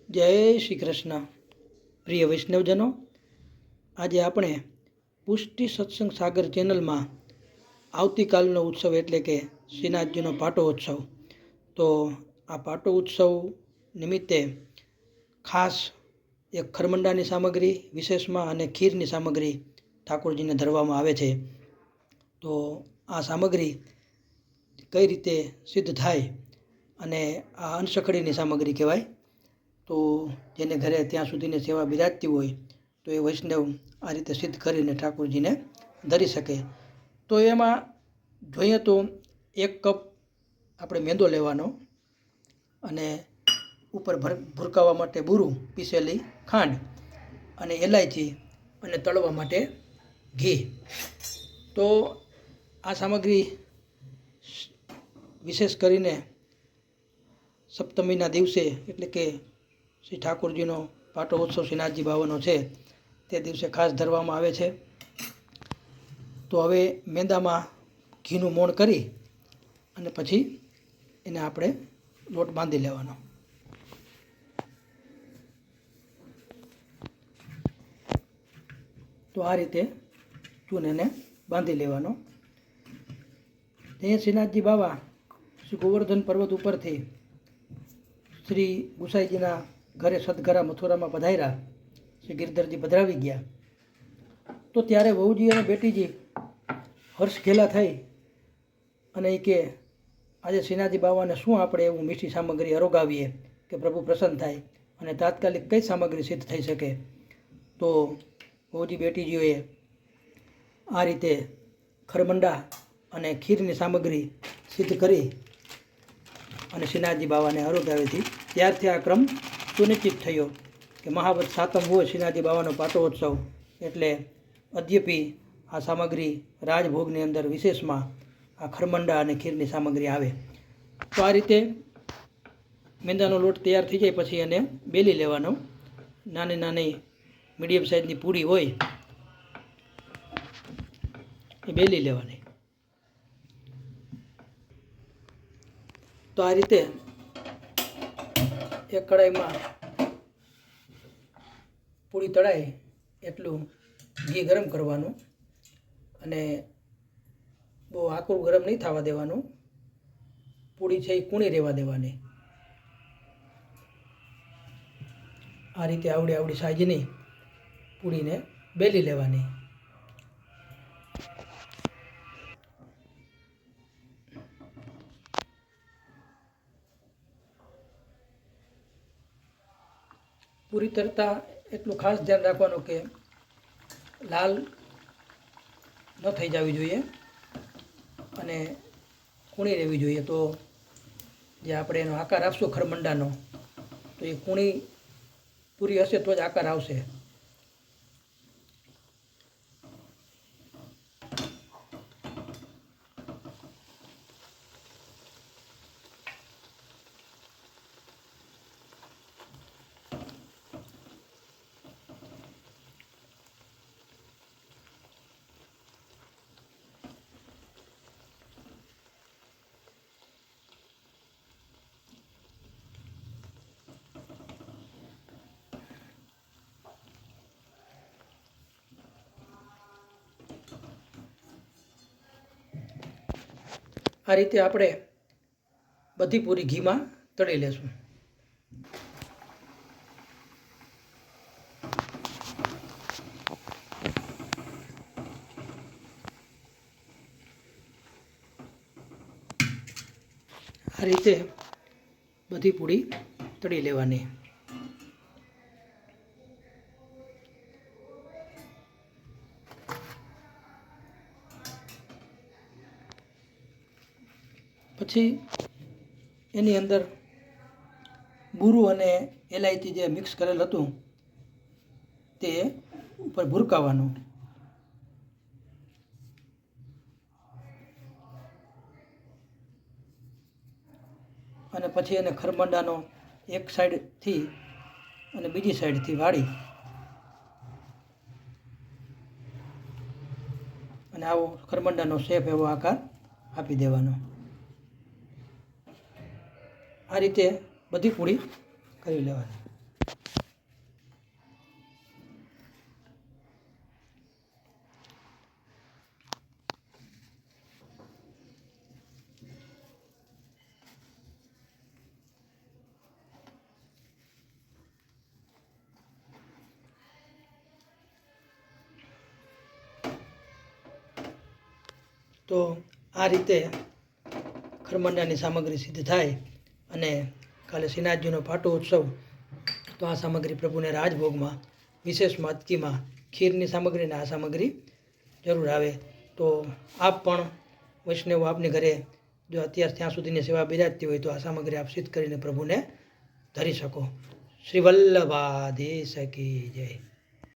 જય શ્રી કૃષ્ણ. પ્રિય વૈષ્ણવજનો, આજે આપણે પુષ્ટિ સત્સંગ સાગર ચેનલમાં આવતીકાલનો ઉત્સવ એટલે કે શ્રીનાથજીનો પાટોત્સવ. તો આ પાટોત્સવ નિમિત્તે ખાસ એક ખરમંડાની સામગ્રી વિશેષમાં અને ખીરની સામગ્રી ઠાકોરજીને ધરવામાં આવે છે. તો આ સામગ્રી કઈ રીતે સિદ્ધ થાય, અને આ અંશખડીની સામગ્રી કહેવાય. તો જેને ઘરે ત્યાં સુધીની સેવા બિરાજતી હોય તો એ વૈષ્ણવ આ રીતે સિદ્ધ કરીને ઠાકોરજીને ધરી શકે. તો એમાં જોઈએ તો 1 કપ આપણે મેંદો લેવાનો, અને ઉપર ભૂરકાવા માટે બુરું, પીસેલી ખાંડ અને એલાયચી, અને તળવા માટે ઘી. તો આ સામગ્રી વિશેષ કરીને સપ્તમીના દિવસે એટલે કે શ્રી ઠાકોરજીનો પાટોત્સવ શ્રીનાથજી બાવાનો છે તે દિવસે ખાસ ધરવામાં આવે છે. તો હવે મેંદામાં ઘીનું મોણ કરી અને પછી એને આપણે લોટ બાંધી લેવાનો. તો આ રીતે ચૂનેને બાંધી લેવાનો. અહીંયા શ્રીનાથજી બાવા શ્રી ગોવર્ધન પર્વત ઉપરથી શ્રી ગુસાઈજીના ઘરે સદઘરા મથુરામાં પધાર્યા. શ્રી ગિરધરજી પધરાવી ગયા. તો ત્યારે વહુજી અને બેટીજી હર્ષ ઘેલા થઈ અને એ કે આજે શ્રીનાથજી બાવાને શું આપણે એવું મીઠી સામગ્રી અરોગાવીએ કે પ્રભુ પ્રસન્ન થાય, અને તાત્કાલિક કઈ સામગ્રી સિદ્ધ થઈ શકે. તો વહુજી બેટીજીઓએ આ રીતે ખરમંડા અને ખીરની સામગ્રી સિદ્ધ કરી અને શ્રીનાથજી બાવાને અરોગાવી. ત્યારથી આ ક્રમ સુનિશ્ચિત થયો કે મહાવત સાતમ હોય શ્રીનાથજી બાવાનો પાટોત્સવ એટલે અદ્યપી આ સામગ્રી રાજભોગની અંદર વિશેષમાં આ ખરમંડા અને ખીરની સામગ્રી આવે. તો આ રીતે મેંદાનો લોટ તૈયાર થઈ જાય પછી એને બેલી લેવાનો. નાની નાની મીડિયમ સાઇઝની પૂરી હોય એ બેલી લેવાની. તો આ રીતે એક કડાઈમાં પૂરી તળાય એટલું ઘી ગરમ કરવાનું, અને બહુ આકરું ગરમ નહીં થવા દેવાનું. પૂરી છે એ કૂણી રહેવા દેવાની. આ રીતે આવડી સાઈઝની પૂરીને બેલી લેવાની. પૂરી તરતા એટલું ખાસ ધ્યાન રાખવાનું કે લાલ ન થઈ જવી જોઈએ અને કૂણી રહેવી જોઈએ. તો જે આપણે એનો આકાર આપશું ખરમંડાનો, તો એ કૂણી પૂરી હશે તો જ આકાર આવશે. આ રીતે આપણે બધી પૂરી ઘીમાં તળી લેશું. આ રીતે બધી પૂરી તળી લેવાની. પછી એની અંદર બુરું અને એલાયચી જે મિક્સ કરેલ હતું તે ઉપર ભૂરકાવાનું. અને પછી એને ખરમંડાનો એક સાઈડથી અને બીજી સાઈડથી વાળી અને આવો ખરમંડાનો શેપ એવો આકાર આપી દેવાનો. આ રીતે બધી પૂરી કરી લેવાની. તો આ રીતે ખરમંડાની સામગ્રી સિદ્ધ થાય અને કાલે શ્રીનાથજીનો પાટો ઉત્સવ, તો આ સામગ્રી પ્રભુને રાજભોગમાં વિશેષમાં અટકીમાં ખીરની સામગ્રીને આ સામગ્રી જરૂર આવે. તો આપ પણ વૈષ્ણવ આપની ઘરે જો અત્યાર ત્યાં સુધીની સેવા બિરાજતી હોય તો આ સામગ્રી આપ સિદ્ધ કરીને પ્રભુને ધરી શકો. શ્રી વલ્લભાધીશ કી જય.